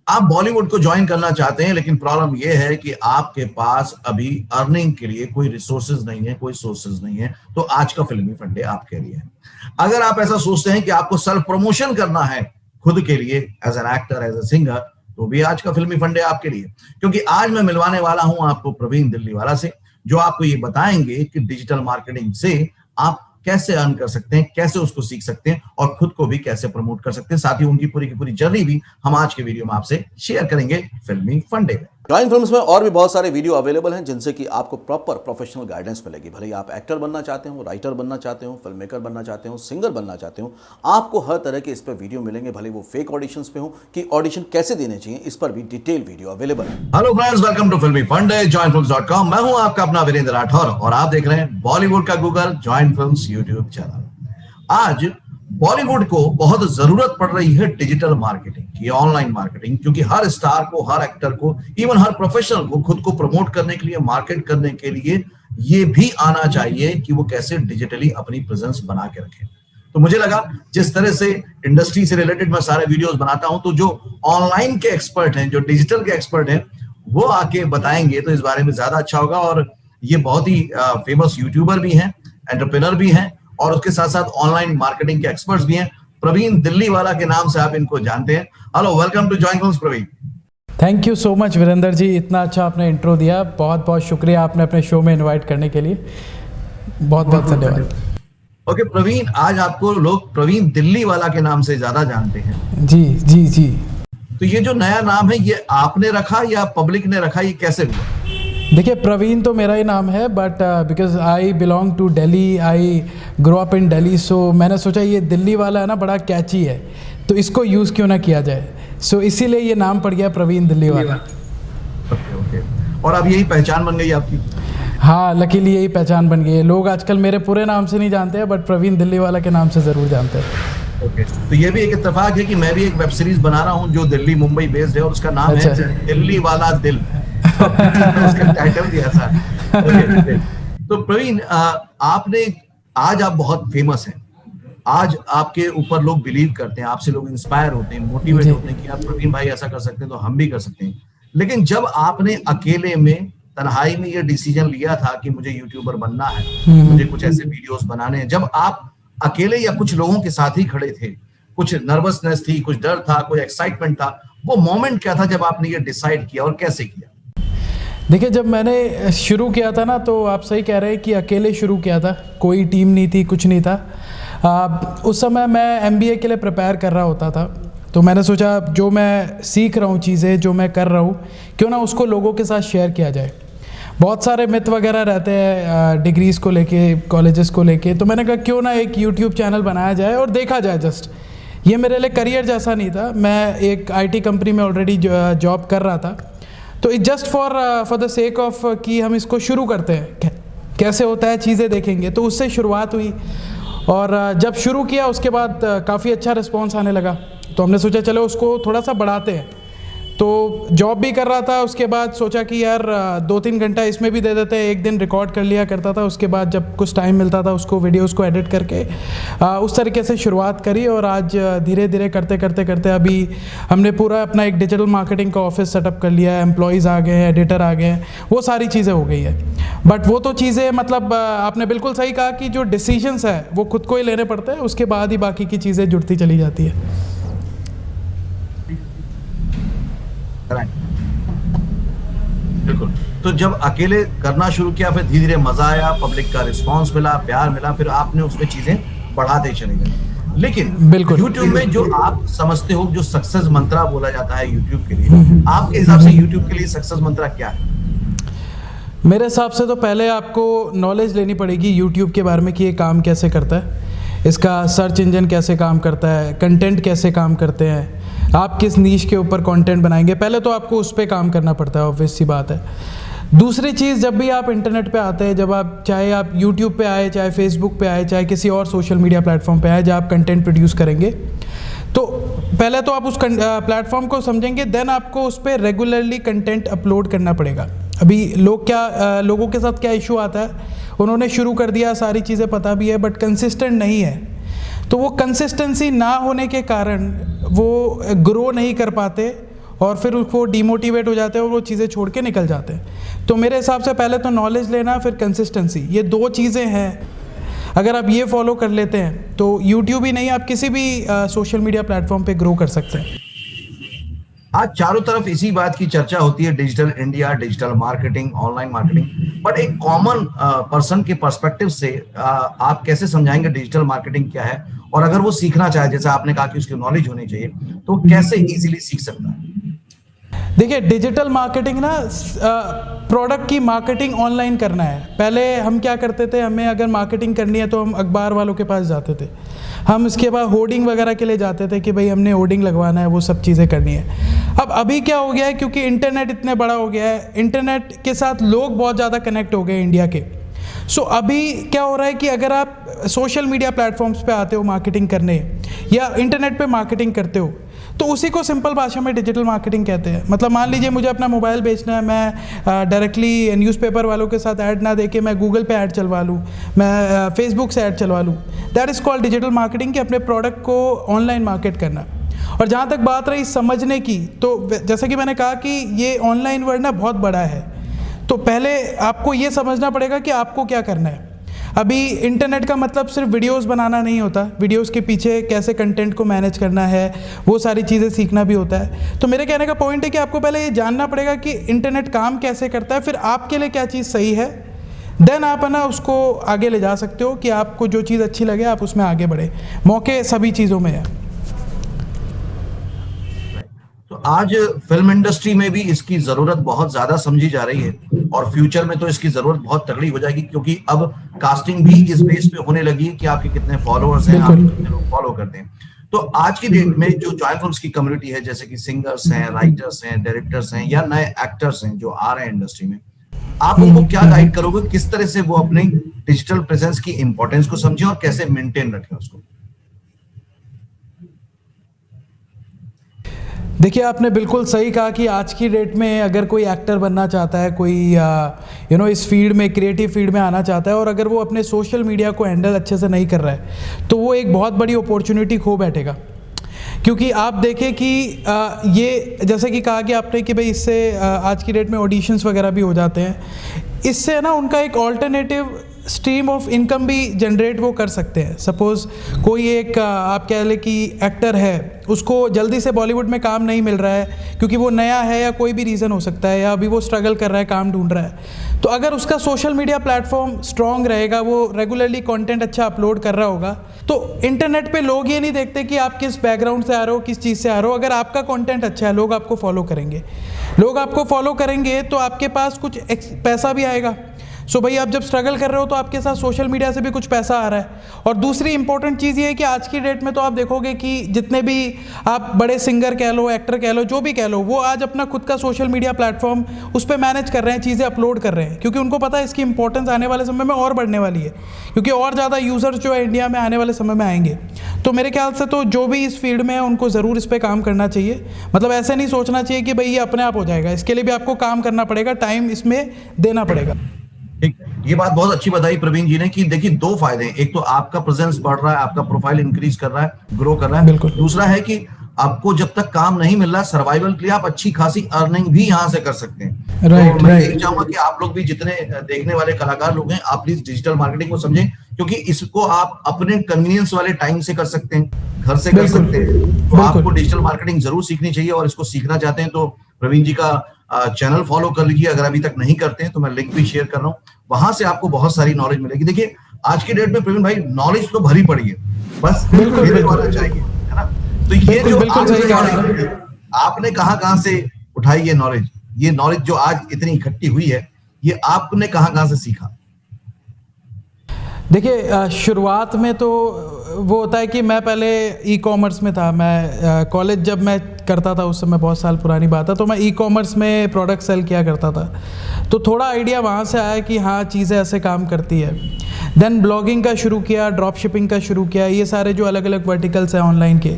आप बॉलीवुड को ज्वाइन करना चाहते हैं, लेकिन प्रॉब्लम यह है कि आपके पास अभी अर्निंग के लिए कोई रिसोर्सेज नहीं है, कोई सोर्सेज नहीं है, तो आज का फिल्मी फंडे आपके लिए है। अगर आप ऐसा सोचते हैं कि आपको सेल्फ प्रमोशन करना है खुद के लिए as an actor, as a singer, तो भी आज का फिल्मी फंडे आपके लिए, क्योंकि आज मैं मिलवाने वाला हूं आपको प्रवीण दिल्लीवाला से, जो आपको ये बताएंगे कि डिजिटल मार्केटिंग से आप कैसे अर्न कर सकते हैं, कैसे उसको सीख सकते हैं और खुद को भी कैसे प्रमोट कर सकते हैं। साथ ही उनकी पूरी की पूरी जर्नी भी हम आज के वीडियो में आपसे शेयर करेंगे फिल्मी फंडे में। जॉइन फिल्म्स में और भी बहुत सारे वीडियो अवेलेबल हैं जिनसे कि आपको प्रॉपर प्रोफेशनल गाइडेंस मिलेगी। भले ही आप एक्टर बनना चाहते हो, राइटर बनना चाहते हो, फिल्म मेकर बनना चाहते हो, सिंगर बनना चाहते हो, आपको हर तरह के इस पर वीडियो मिलेंगे। भले वो फेक ऑडिशंस पे हो कि ऑडिशन कैसे देने चाहिए, इस पर भी डिटेल वीडियो अवेलेबल है। हेलो फ्रेंड्स, वेलकम टू फिल्मी फंडे, joinfilms.com। मैं हूं आपका अपना वीरेंद्र राठौर और आप देख रहे हैं बॉलीवुड का Google, join films YouTube channel. आज बॉलीवुड को बहुत जरूरत पड़ रही है डिजिटल मार्केटिंग की, ऑनलाइन मार्केटिंग, क्योंकि हर स्टार को, हर एक्टर को, इवन हर प्रोफेशनल को खुद को प्रमोट करने के लिए, मार्केट करने के लिए ये भी आना चाहिए कि वो कैसे डिजिटली अपनी प्रेजेंस बना के रखें। तो मुझे लगा जिस तरह से इंडस्ट्री से रिलेटेड मैं सारे वीडियोस बनाता हूं, तो जो ऑनलाइन के एक्सपर्ट हैं, जो डिजिटल के एक्सपर्ट हैं, वो आके बताएंगे तो इस बारे में ज्यादा अच्छा होगा। और ये बहुत ही फेमस यूट्यूबर भी हैं, एंटरप्रेन्योर भी हैं और उसके साथ साथ ऑनलाइन मार्केटिंग के एक्सपर्ट्स भी हैं। प्रवीण दिल्लीवाला के नाम से आप इनको जानते हैं। Hello, welcome to join films Praveen. Thank you so much Virendra ji, इतना अच्छा आपने इंट्रो दिया, बहुत बहुत शुक्रिया आपने अपने शो में इनवाइट करने के लिए, बहुत बहुत धन्यवाद। ओके प्रवीण, आज आपको लोग प्रवीण दिल्लीवाला के नाम से ज्यादा जानते हैं। जी जी जी। तो ये जो नया नाम है, ये आपने रखा या पब्लिक ने रखा, ये कैसे हुआ? देखिए, प्रवीण तो मेरा ही नाम है, but because I belong to Delhi, I grow up in Delhi, so मैंने सोचा ये दिल्ली वाला है ना, बड़ा कैची है, तो इसको यूज़ क्यों ना किया जाए, सो इसीलिए ये नाम पड़ गया प्रवीण दिल्लीवाला। ओके। और अब यही पहचान बन गई आपकी? हाँ, लकीली यही पहचान बन गई है। लोग आजकल मेरे पूरे नाम से नहीं जानते हैं, बट प्रवीण दिल्लीवाला के नाम से ज़रूर जानते हैं। ओके। तो ये भी एक इत्तेफाक है कि मैं भी एक वेब सीरीज बना रहा हूँ जो दिल्ली मुंबई बेस्ड है और उसका नाम है दिल्ली वाला दिल। उसका टाइटल दिया था। तो प्रवीण, आपने आज आप बहुत फेमस हैं, आज आपके ऊपर लोग बिलीव करते हैं, आपसे लोग इंस्पायर होते हैं, मोटिवेट होते हैं कि आप प्रवीण भाई ऐसा कर सकते हैं तो हम भी कर सकते हैं। लेकिन जब आपने अकेले में, तन्हाई में ये डिसीजन लिया था कि मुझे यूट्यूबर बनना है, मुझे कुछ ऐसे वीडियोस बनाने हैं, जब आप अकेले या कुछ लोगों के साथ ही खड़े थे, कुछ नर्वसनेस थी, कुछ डर था, कोई एक्साइटमेंट था, वो मोमेंट क्या था जब आपने ये डिसाइड किया और कैसे किया? देखिए, जब मैंने शुरू किया था ना, तो आप सही कह रहे हैं कि अकेले शुरू किया था, कोई टीम नहीं थी, कुछ नहीं था। उस समय मैं MBA के लिए प्रिपेयर कर रहा होता था, तो मैंने सोचा जो मैं सीख रहा हूँ, चीज़ें जो मैं कर रहा हूँ, क्यों ना उसको लोगों के साथ शेयर किया जाए। बहुत सारे मिथ वगैरह रहते हैं डिग्रीज़ को लेके, कॉलेजेस को लेके, तो मैंने कहा क्यों ना एक यूट्यूब चैनल बनाया जाए और देखा जाए। जस्ट ये मेरे लिए करियर जैसा नहीं था, मैं एक IT कंपनी में ऑलरेडी जॉब कर रहा था, तो it just for the sake of कि हम इसको शुरू करते हैं, कैसे होता है चीज़ें देखेंगे, तो उससे शुरुआत हुई। और जब शुरू किया उसके बाद काफ़ी अच्छा रिस्पॉन्स आने लगा, तो हमने सोचा चलो उसको थोड़ा सा बढ़ाते हैं। तो जॉब भी कर रहा था, उसके बाद सोचा कि यार 2-3 घंटा इसमें भी दे देते हैं, एक दिन रिकॉर्ड कर लिया करता था, उसके बाद जब कुछ टाइम मिलता था उसको वीडियोस को एडिट करके उस तरीके से शुरुआत करी। और आज धीरे धीरे करते करते करते अभी हमने पूरा अपना एक डिजिटल मार्केटिंग का ऑफिस सेटअप कर लिया है, एम्प्लॉयज़ आ गए हैं, एडिटर आ गए हैं, वो सारी चीज़ें हो गई है। बट वो तो चीज़ें, मतलब आपने बिल्कुल सही कहा कि जो डिसीजंस है वो खुद को ही लेने पड़ते हैं, उसके बाद ही बाकी की चीज़ें जुड़ती चली जाती है। बिल्कुल। तो जब अकेले करना शुरू किया, फिर धीरे धीरे मजा आया, पब्लिक का रिस्पांस मिला, प्यार मिला, फिर आपने उसमें चीजें बढ़ाते चले गए। लेकिन बिल्कुल यूट्यूब में जो आप समझते हो, जो सक्सेस मंत्रा बोला जाता है यूट्यूब के लिए, आपके हिसाब से यूट्यूब के लिए सक्सेस मंत्रा क्या है? मेरे हिसाब से तो पहले आपको नॉलेज लेनी पड़ेगी यूट्यूब के बारे में कि ये काम कैसे करता है, इसका सर्च इंजन कैसे काम करता है, कंटेंट कैसे काम करते हैं, आप किस नीश के ऊपर कंटेंट बनाएंगे, पहले तो आपको उस पर काम करना पड़ता है, ऑब्वियस सी बात है। दूसरी चीज़, जब भी आप इंटरनेट पे आते हैं, जब आप चाहे आप यूट्यूब पे आए, चाहे फेसबुक पे आए, चाहे किसी और सोशल मीडिया प्लेटफॉर्म पे आए जहाँ आप कंटेंट प्रोड्यूस करेंगे, तो पहले तो आप उस प्लेटफॉर्म को समझेंगे, देन आपको उस पर रेगुलरली कंटेंट अपलोड करना पड़ेगा। अभी लोगों के साथ क्या इशू आता है, उन्होंने शुरू कर दिया, सारी चीज़ें पता भी है, बट कंसिस्टेंट नहीं है, तो वो कंसिस्टेंसी ना होने के कारण वो ग्रो नहीं कर पाते और फिर उसको डीमोटिवेट हो जाते हैं और वो चीज़ें छोड़ के निकल जाते हैं। तो मेरे हिसाब से पहले तो नॉलेज लेना, फिर कंसिस्टेंसी, ये 2 चीज़ें हैं। अगर आप ये फॉलो कर लेते हैं तो यूट्यूब ही नहीं, आप किसी भी सोशल मीडिया प्लेटफॉर्म पे ग्रो कर सकते हैं। आज चारों तरफ इसी बात की चर्चा होती है, digital India, digital marketing, online marketing. But एक कॉमन पर्सन के पर्सपेक्टिव से आप कैसे समझाएंगे डिजिटल मार्केटिंग क्या है, और अगर वो सीखना चाहे, जैसे आपने कहा कि उसकी नॉलेज होनी चाहिए, तो कैसे इजीली सीख सकता है? देखिए, डिजिटल मार्केटिंग ना, प्रोडक्ट की मार्केटिंग ऑनलाइन करना है। पहले हम क्या करते थे, हमें अगर मार्केटिंग करनी है तो हम अखबार वालों के पास जाते थे, हम इसके बाद होर्डिंग वगैरह के लिए जाते थे कि भाई हमने होर्डिंग लगवाना है, वो सब चीज़ें करनी है। अब अभी क्या हो गया है, क्योंकि इंटरनेट इतने बड़ा हो गया है, इंटरनेट के साथ लोग बहुत ज़्यादा कनेक्ट हो गए इंडिया के। सो अभी क्या हो रहा है कि अगर आप सोशल मीडिया प्लेटफॉर्म्स पे आते हो मार्केटिंग करने, या इंटरनेट पे मार्केटिंग करते हो, तो उसी को सिंपल भाषा में डिजिटल मार्केटिंग कहते हैं। मतलब मान लीजिए मुझे अपना मोबाइल बेचना है, मैं डायरेक्टली न्यूज़पेपर वालों के साथ ऐड ना देके मैं गूगल पे ऐड चलवा लूँ, मैं फेसबुक से ऐड चलवा लूँ, that is called digital marketing, कि अपने प्रोडक्ट को ऑनलाइन मार्केट करना। और जहाँ तक बात रही समझने की, तो जैसा कि मैंने कहा कि ये ऑनलाइन वर्ल्ड ना बहुत बड़ा है, तो पहले आपको ये समझना पड़ेगा कि आपको क्या करना है। अभी इंटरनेट का मतलब सिर्फ वीडियोस बनाना नहीं होता, वीडियोस के पीछे कैसे कंटेंट को मैनेज करना है, वो सारी चीज़ें सीखना भी होता है। तो मेरे कहने का पॉइंट है कि आपको पहले ये जानना पड़ेगा कि इंटरनेट काम कैसे करता है, फिर आपके लिए क्या चीज़ सही है, देन आप है ना उसको आगे ले जा सकते हो कि आपको जो चीज़ अच्छी लगे आप उसमें आगे बढ़े। मौके सभी चीज़ों में है। तो आज फिल्म इंडस्ट्री में भी इसकी जरूरत बहुत ज्यादा समझी जा रही है, और फ्यूचर में तो इसकी जरूरत बहुत तगड़ी हो जाएगी, क्योंकि अब कास्टिंग भी इस बेस पे होने लगी है कि आपके कितने फॉलोअर्स हैं, आपको कितने लोग फॉलो करते हैं। तो आज की डेट में जो जॉइन फिल्म्स की कम्युनिटी है, जैसे कि सिंगर्स हैं, राइटर्स हैं, डायरेक्टर्स हैं, या नए एक्टर्स हैं जो आ रहे हैं इंडस्ट्री में, आप उनको क्या गाइड करोगे, किस तरह से वो अपने डिजिटल प्रेजेंस की इंपॉर्टेंस को समझें और कैसे मेंटेन रखें उसको? देखिए, आपने बिल्कुल सही कहा कि आज की डेट में अगर कोई एक्टर बनना चाहता है, कोई इस फील्ड में, क्रिएटिव फील्ड में आना चाहता है, और अगर वो अपने सोशल मीडिया को हैंडल अच्छे से नहीं कर रहा है, तो वो एक बहुत बड़ी अपॉर्चुनिटी खो बैठेगा। क्योंकि आप देखें कि ये जैसे कि कहा कि आपने कि भाई इससे आज की डेट में ऑडिशंस वगैरह भी हो जाते हैं, इससे ना उनका एक ऑल्टरनेटिव स्ट्रीम ऑफ इनकम भी जनरेट वो कर सकते हैं। सपोज़ कोई एक आप कह लें कि एक्टर है, उसको जल्दी से बॉलीवुड में काम नहीं मिल रहा है क्योंकि वो नया है, या कोई भी रीज़न हो सकता है, या अभी वो स्ट्रगल कर रहा है, काम ढूंढ रहा है। तो अगर उसका सोशल मीडिया प्लेटफॉर्म स्ट्रॉन्ग रहेगा, वो रेगुलरली कंटेंट अच्छा अपलोड कर रहा होगा, तो इंटरनेट पे लोग ये नहीं देखते कि आप किस बैकग्राउंड से आ रहे हो, किस चीज़ से आ रहे हो। अगर आपका कंटेंट अच्छा है, लोग आपको फॉलो करेंगे, लोग आपको फॉलो करेंगे तो आपके पास कुछ पैसा भी आएगा। सो भाई, आप जब स्ट्रगल कर रहे हो तो आपके साथ सोशल मीडिया से भी कुछ पैसा आ रहा है। और दूसरी इंपॉर्टेंट चीज़ ये है कि आज की डेट में तो आप देखोगे कि जितने भी आप बड़े सिंगर कह लो, एक्टर कह लो, जो भी कह लो, वो आज अपना खुद का सोशल मीडिया प्लेटफॉर्म उस पर मैनेज कर रहे हैं, चीज़ें अपलोड कर रहे हैं, क्योंकि उनको पता है इसकी इंपॉर्टेंस आने वाले समय में और बढ़ने वाली है, क्योंकि और ज़्यादा यूज़र्स जो है इंडिया में आने वाले समय में आएंगे। तो मेरे ख्याल से तो जो भी इस फील्ड में है उनको ज़रूर इस पर काम करना चाहिए। मतलब ऐसे नहीं सोचना चाहिए कि भाई ये अपने आप हो जाएगा, इसके लिए भी आपको काम करना पड़ेगा, टाइम इसमें देना पड़ेगा। ठीक, ये बात बहुत अच्छी बताई प्रवीण जी ने कि देखिए 2 फायदे हैं। एक तो आपका प्रेजेंस बढ़ रहा है, आपका प्रोफाइल इंक्रीज कर रहा है, ग्रो कर रहा है। बिल्कुल। दूसरा है कि आपको जब तक काम नहीं मिल रहा, सर्वाइवल के लिए आप अच्छी खासी अर्निंग भी यहाँ से कर सकते हैं। राइट, तो मैं यही चाहूंगा कि आप लोग भी, जितने देखने वाले कलाकार लोग हैं, आप प्लीज डिजिटल मार्केटिंग को समझें, क्योंकि इसको आप अपने कन्वीनियंस वाले टाइम से कर सकते हैं, घर से कर सकते हैं। तो आपको डिजिटल मार्केटिंग जरूर सीखनी चाहिए, और इसको सीखना चाहते हैं तो प्रवीण जी का चैनल फॉलो कर लीजिए। अगर अभी तक नहीं करते हैं तो मैं लिंक भी शेयर कर रहा हूँ, वहां से आपको बहुत सारी नॉलेज मिलेगी। देखिए, आज की डेट में प्रवीण भाई नॉलेज तो भरी पड़ी है, बस मेरे वाला चाहिए, है ना? तो ये जो आपने कहाँ से उठाई ये नॉलेज जो आज इतनी इकट्ठी हुई है, ये आपने कहाँ से सीखा? देखिए, शुरुआत में तो वो होता है कि मैं पहले ई कॉमर्स में था। मैं कॉलेज जब मैं करता था, उस समय बहुत साल पुरानी बात है, तो मैं ई कॉमर्स में प्रोडक्ट सेल किया करता था। तो थोड़ा आइडिया वहाँ से आया कि हाँ, चीज़ें ऐसे काम करती है। देन ब्लॉगिंग का शुरू किया, ड्रॉप शिपिंग का शुरू किया, ये सारे जो अलग अलग वर्टिकल्स हैं ऑनलाइन के,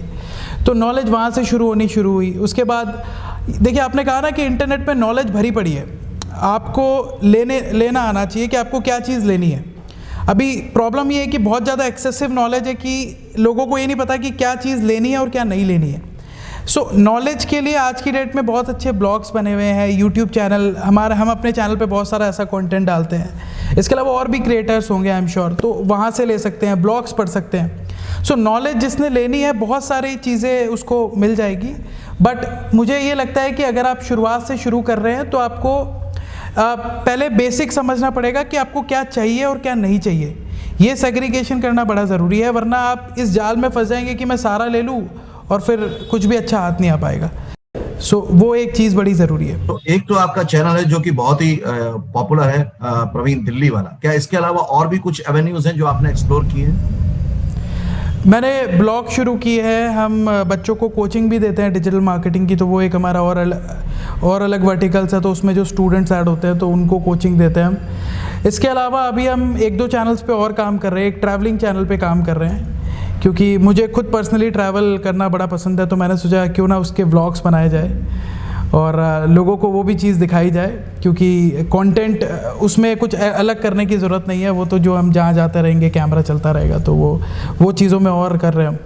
तो नॉलेज वहाँ से शुरू हुई। उसके बाद देखिए, आपने कहा ना कि इंटरनेट पर नॉलेज भरी पड़ी है, आपको लेना आना चाहिए कि आपको क्या चीज़ लेनी है। अभी प्रॉब्लम ये है कि बहुत ज़्यादा एक्सेसिव नॉलेज है कि लोगों को ये नहीं पता कि क्या चीज़ लेनी है और क्या नहीं लेनी है। सो नॉलेज के लिए आज की डेट में बहुत अच्छे ब्लॉग्स बने हुए हैं, यूट्यूब चैनल हम अपने चैनल पे बहुत सारा ऐसा कंटेंट डालते हैं। इसके अलावा और भी क्रिएटर्स होंगे आई एम श्योर, तो वहाँ से ले सकते हैं, ब्लॉग्स पढ़ सकते हैं। सो नॉलेज जिसने लेनी है बहुत सारी चीज़ें उसको मिल जाएगी। बट मुझे ये लगता है कि अगर आप शुरुआत से शुरू कर रहे हैं तो आपको पहले बेसिक समझना पड़ेगा कि आपको क्या चाहिए और क्या नहीं चाहिए। ये सेग्रीगेशन करना बड़ा ज़रूरी है, वरना आप इस जाल में फंस जाएंगे कि मैं सारा ले लूँ और फिर कुछ भी अच्छा हाथ नहीं आ पाएगा। सो वो एक चीज़ बड़ी ज़रूरी है। तो एक तो आपका चैनल है जो कि बहुत ही पॉपुलर है, प्रवीण दिल्ली वाला। क्या इसके अलावा और भी कुछ एवेन्यूज हैं जो आपने एक्सप्लोर किए हैं? मैंने ब्लॉग शुरू की है, हम बच्चों को कोचिंग भी देते हैं डिजिटल मार्केटिंग की, तो वो एक हमारा और अलग वर्टिकल्स है, तो उसमें जो स्टूडेंट्स ऐड होते हैं तो उनको कोचिंग देते हैं हम। इसके अलावा अभी हम 1-2 चैनल्स पे और काम कर रहे हैं। एक ट्रैवलिंग चैनल पे काम कर रहे हैं, क्योंकि मुझे खुद पर्सनली ट्रैवल करना बड़ा पसंद है, तो मैंने सोचा क्यों ना उसके व्लॉग्स बनाए जाए और लोगों को वो भी चीज़ दिखाई जाए, क्योंकि कंटेंट उसमें कुछ अलग करने की ज़रूरत नहीं है। वो तो जो हम जहाँ जाते रहेंगे कैमरा चलता रहेगा, तो वो चीज़ों में और कर रहे हैं हम।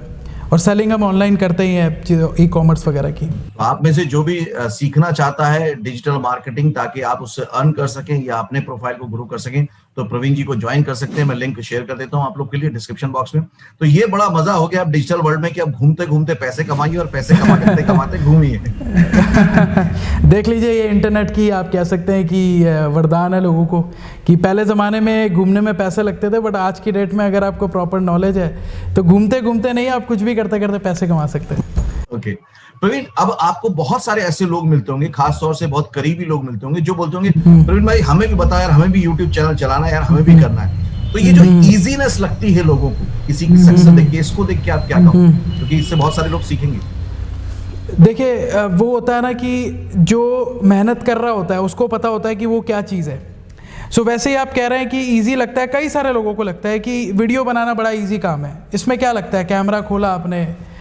और सेलिंग हम ऑनलाइन करते ही हैं, ई कॉमर्स वगैरह की। आप में से जो भी सीखना चाहता है डिजिटल मार्केटिंग ताकि आप उससे अर्न कर सकें या अपने प्रोफाइल को ग्रो कर सकें, तो प्रवीण जी को ज्वाइन कर सकते हैं। मैं लिंक शेयर कर देता हूं आप लोग के लिए डिस्क्रिप्शन बॉक्स में। तो ये बड़ा मजा हो गया अब डिजिटल वर्ल्ड में कि अब घूमते घूमते पैसे कमाइए और पैसे कमाते कमाते घूमिए। देख लीजिए, ये इंटरनेट की आप कह सकते हैं कि वरदान है लोगों को, कि पहले ज़माने में घूमने में पैसे लगते थे, बट आज की डेट में अगर आपको प्रॉपर नॉलेज है तो घूमते घूमते नहीं, आप कुछ भी करते करते पैसे कमा सकते हैं। ओके प्रवीण, अब आपको बहुत सारे ऐसे लोग मिलते होंगे, खास तौर से बहुत करीबी लोग मिलते होंगे जो बोलते होंगे प्रवीण भाई हमें भी बता यार, हमें भी यूट्यूब चैनल चलाना है यार, हमें भी करना है। तो ये जो इजीनेस लगती है लोगों को किसी की सक्सेस देख के, इसको देख के आप क्या कहो? क्योंकि इससे बहुत सारे लोग सीखेंगे। देखिए, वो होता है ना कि जो मेहनत कर रहा होता है उसको पता होता है कि वो क्या चीज़ है। सो वैसे ही आप कह रहे हैं कि इजी लगता है, कई सारे लोगों को लगता है कि वीडियो बनाना बड़ा इजी काम है। इसमें क्या लगता है, कैमरा खोला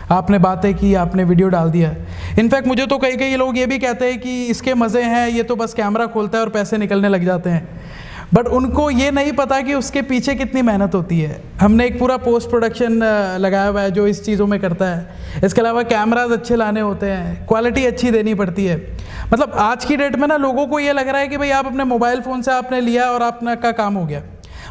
आपने बातें की, आपने वीडियो डाल दिया। इनफैक्ट मुझे तो कई लोग ये भी कहते हैं कि इसके मज़े हैं, ये तो बस कैमरा खोलता है और पैसे निकलने लग जाते हैं। बट उनको ये नहीं पता कि उसके पीछे कितनी मेहनत होती है। हमने एक पूरा पोस्ट प्रोडक्शन लगाया हुआ है जो इस चीज़ों में करता है। इसके अलावा कैमराज अच्छे लाने होते हैं, क्वालिटी अच्छी देनी पड़ती है। मतलब आज की डेट में ना लोगों को ये लग रहा है कि भाई आप अपने मोबाइल फ़ोन से आपने लिया और आपका का काम हो गया,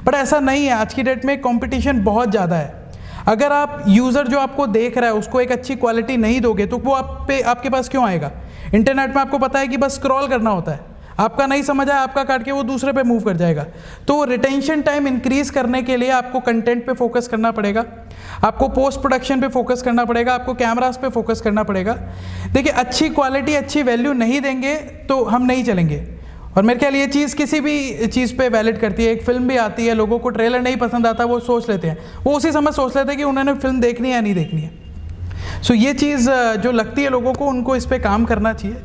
बट ऐसा नहीं है। आज की डेट में कंपटीशन बहुत ज़्यादा है। अगर आप यूज़र जो आपको देख रहा है उसको एक अच्छी क्वालिटी नहीं दोगे तो वो आपके पास क्यों आएगा? इंटरनेट में आपको पता है कि बस स्क्रॉल करना होता है, आपका नहीं समझ आया आपका काट के वो दूसरे पे मूव कर जाएगा। तो रिटेंशन टाइम इंक्रीज करने के लिए आपको कंटेंट पे फोकस करना पड़ेगा, आपको पोस्ट प्रोडक्शन पे फोकस करना पड़ेगा, आपको कैमरास पे फोकस करना पड़ेगा। देखिए, अच्छी क्वालिटी अच्छी वैल्यू नहीं देंगे तो हम नहीं चलेंगे। और मेरे ख्याल ये चीज़ किसी भी चीज़ पे वैलिड करती है। एक फिल्म भी आती है, लोगों को ट्रेलर नहीं पसंद आता, वो सोच लेते हैं, वो उसी समय सोच लेते हैं कि उन्होंने फिल्म देखनी है या नहीं देखनी है। सो ये चीज़ जो लगती है लोगों को, उनको इस पर काम करना चाहिए।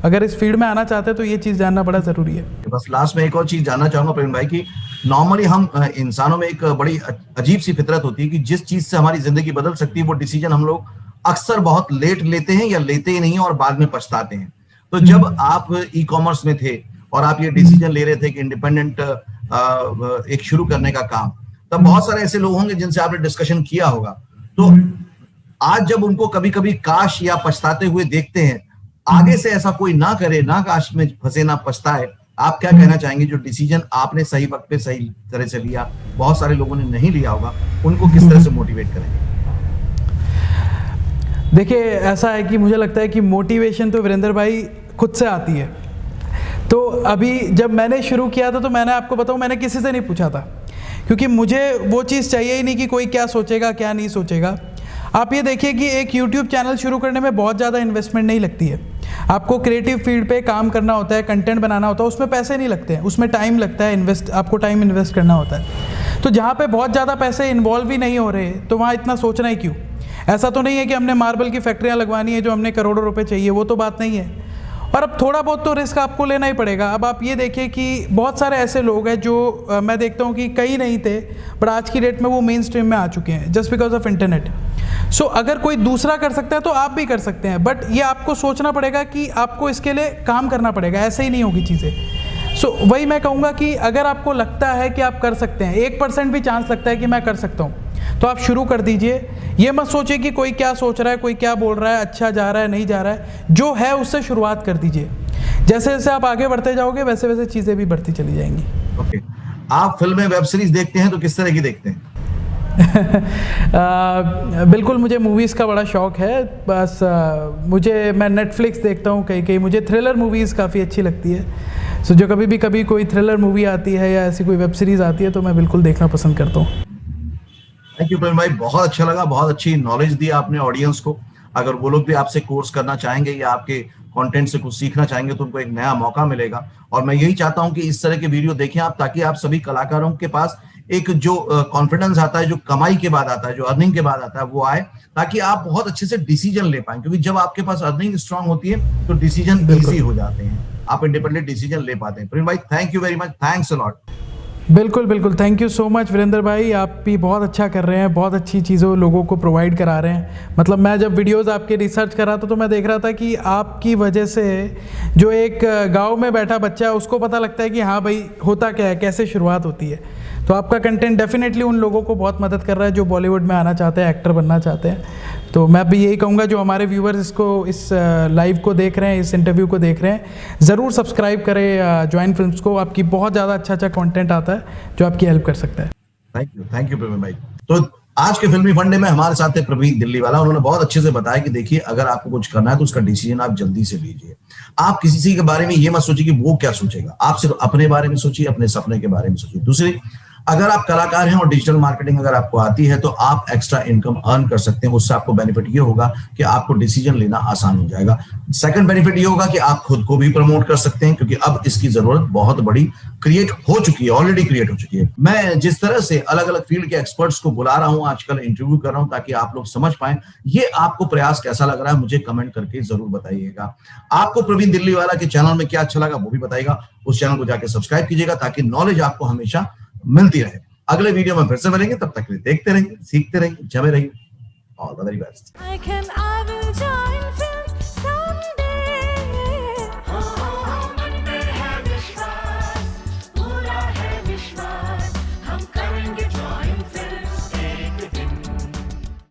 अगर इस फील्ड में आना चाहते हैं तो ये चीज़ जानना बड़ा ज़रूरी है। बस लास्ट में एक और चीज़ जानना चाहूँगा प्रवीण भाई की नॉर्मली हम इंसानों में एक बड़ी अजीब सी फितरत होती है कि जिस चीज़ से हमारी जिंदगी बदल सकती है वो डिसीजन हम लोग अक्सर बहुत लेट लेते हैं या लेते ही नहीं और बाद में पछताते हैं। तो जब आप ई कॉमर्स में थे और आप ये डिसीजन ले रहे थे कि इंडिपेंडेंट एक शुरू करने का काम, तब बहुत सारे ऐसे लोग होंगे जिनसे आपने डिस्कशन किया होगा। तो आज जब उनको कभी कभी काश या पछताते हुए देखते हैं, आगे से ऐसा कोई ना करे, ना काश में फंसे ना पछताए, आप क्या कहना चाहेंगे? जो डिसीजन आपने सही वक्त पे सही तरह से लिया, बहुत सारे लोगों ने नहीं लिया होगा, उनको किस तरह से मोटिवेट करेंगे? देखिए, ऐसा है कि मुझे लगता है कि मोटिवेशन तो वीरेंद्र भाई खुद से आती है। तो अभी जब मैंने शुरू किया था तो मैंने आपको बताऊं, मैंने किसी से नहीं पूछा था, क्योंकि मुझे वो चीज़ चाहिए ही नहीं कि कोई क्या सोचेगा क्या नहीं सोचेगा। आप ये देखिए कि एक YouTube चैनल शुरू करने में बहुत ज़्यादा इन्वेस्टमेंट नहीं लगती है। आपको क्रिएटिव फील्ड पे काम करना होता है, कंटेंट बनाना होता है, उसमें पैसे नहीं लगते हैं, उसमें टाइम लगता है, आपको टाइम इन्वेस्ट करना होता है। तो जहाँ पे बहुत ज़्यादा पैसे इन्वॉल्व ही नहीं हो रहे तो वहाँ इतना सोचना ही क्यों? ऐसा तो नहीं है कि हमने मार्बल की फैक्ट्रियाँ लगवानी है जो हमने करोड़ों रुपये चाहिए, वो तो बात नहीं है। और अब थोड़ा बहुत तो रिस्क आपको लेना ही पड़ेगा। अब आप ये देखिए कि बहुत सारे ऐसे लोग हैं जो मैं देखता हूँ कि कई नहीं थे, बट आज की डेट में वो मेन स्ट्रीम में आ चुके हैं जस्ट बिकॉज ऑफ इंटरनेट। सो अगर कोई दूसरा कर सकता है तो आप भी कर सकते हैं, बट ये आपको सोचना पड़ेगा कि आपको इसके लिए काम करना पड़ेगा, ऐसे ही नहीं होगी चीज़ें। सो वही मैं कहूँगा कि अगर आपको लगता है कि आप कर सकते हैं, 1% भी चांस लगता है कि मैं कर सकता हूँ, तो आप शुरू कर दीजिए। ये मत सोचिए कि कोई क्या सोच रहा है, कोई क्या बोल रहा है, अच्छा जा रहा है नहीं जा रहा है, जो है उससे शुरुआत कर दीजिए। जैसे जैसे आप आगे बढ़ते जाओगे वैसे वैसे चीज़ें भी बढ़ती चली जाएंगी। ओके, आप फिल्में वेब सीरीज देखते हैं तो किस तरह की देखते हैं? बिल्कुल, मुझे मूवीज़ का बड़ा शौक़ है। बस मैं नेटफ्लिक्स देखता हूँ कहीं कहीं। मुझे थ्रिलर मूवीज़ काफ़ी अच्छी लगती है। सो जो कभी कोई थ्रिलर मूवी आती है या ऐसी कोई वेब सीरीज़ आती है तो मैं बिल्कुल देखना पसंद करता हूँ। थैंक यू प्रवीण भाई, बहुत अच्छा लगा, बहुत अच्छी नॉलेज दी आपने ऑडियंस को। अगर वो लोग भी आपसे कोर्स करना चाहेंगे या आपके कंटेंट से कुछ सीखना चाहेंगे तो उनको एक नया मौका मिलेगा। और मैं यही चाहता हूं कि इस तरह के वीडियो देखें आप, ताकि आप सभी कलाकारों के पास एक जो कॉन्फिडेंस आता है, जो कमाई के बाद आता है, जो अर्निंग के बाद आता है, वो आए, ताकि आप बहुत अच्छे से डिसीजन ले पाएं। क्योंकि जब आपके पास अर्निंग स्ट्रांग होती है तो डिसीजन ईजी हो जाते हैं, आप इंडिपेंडेंट डिसीजन ले पाते हैं। प्रवीण भाई, thank you very much, thanks a lot. बिल्कुल, thank you so much Virendra भाई। आप भी बहुत अच्छा कर रहे हैं, बहुत अच्छी चीज़ों लोगों को प्रोवाइड करा रहे हैं। मतलब मैं जब वीडियोस आपके रिसर्च कर रहा था तो मैं देख रहा था कि आपकी वजह से जो एक गांव में बैठा बच्चा है उसको पता लगता है कि हाँ भाई होता क्या है, कैसे शुरुआत होती है। तो आपका कंटेंट डेफिनेटली उन लोगों को बहुत मदद कर रहा है जो बॉलीवुड में आना चाहते हैं, एक्टर बनना चाहते हैं। तो मैं भी यही कहूँगा, जो हमारे व्यूवर्स इस लाइव को देख रहे हैं, इस इंटरव्यू को देख रहे हैं, ज़रूर सब्सक्राइब करें जॉइन फिल्म्स को। आपकी बहुत ज़्यादा अच्छा कंटेंट आता है जो आपकी हेल्प कर सकता है। थैंक यू प्रवीण भाई। तो आज के फिल्मी फंडे में हमारे साथ थे प्रवीण दिल्लीवाला। उन्होंने बहुत अच्छे से बताया कि देखिए, अगर आपको कुछ करना है तो उसका डिसीजन आप जल्दी से लीजिए। आप किसी के बारे में ये मत सोचिए कि वो क्या सोचेगा, आप सिर्फ अपने बारे में सोचिए, अपने सपने के बारे में सोचिए। दूसरी, अगर आप कलाकार हैं और डिजिटल मार्केटिंग अगर आपको आती है तो आप एक्स्ट्रा इनकम अर्न कर सकते हैं। उससे आपको बेनिफिट ये होगा कि आपको डिसीजन लेना आसान हो जाएगा। सेकंड बेनिफिट ये होगा कि आप खुद को भी प्रमोट कर सकते हैं, क्योंकि अब इसकी जरूरत बहुत बड़ी क्रिएट हो चुकी है, ऑलरेडी क्रिएट हो चुकी है। मैं जिस तरह से अलग अलग फील्ड के एक्सपर्ट्स को बुला रहा हूं आजकल, इंटरव्यू कर रहा हूं, ताकि आप लोग समझ पाएं, ये आपको प्रयास कैसा लग रहा है मुझे कमेंट करके जरूर बताइएगा। आपको प्रवीण दिल्लीवाला के चैनल में क्या अच्छा लगा वो भी बताइएगा। उस चैनल को जाकर सब्सक्राइब कीजिएगा ताकि नॉलेज आपको हमेशा मिलती रहे। अगले वीडियो में फिर से मिलेंगे, तब तक के लिए देखते रहिए, सीखते रहिए, जमे रहिए। All the very best.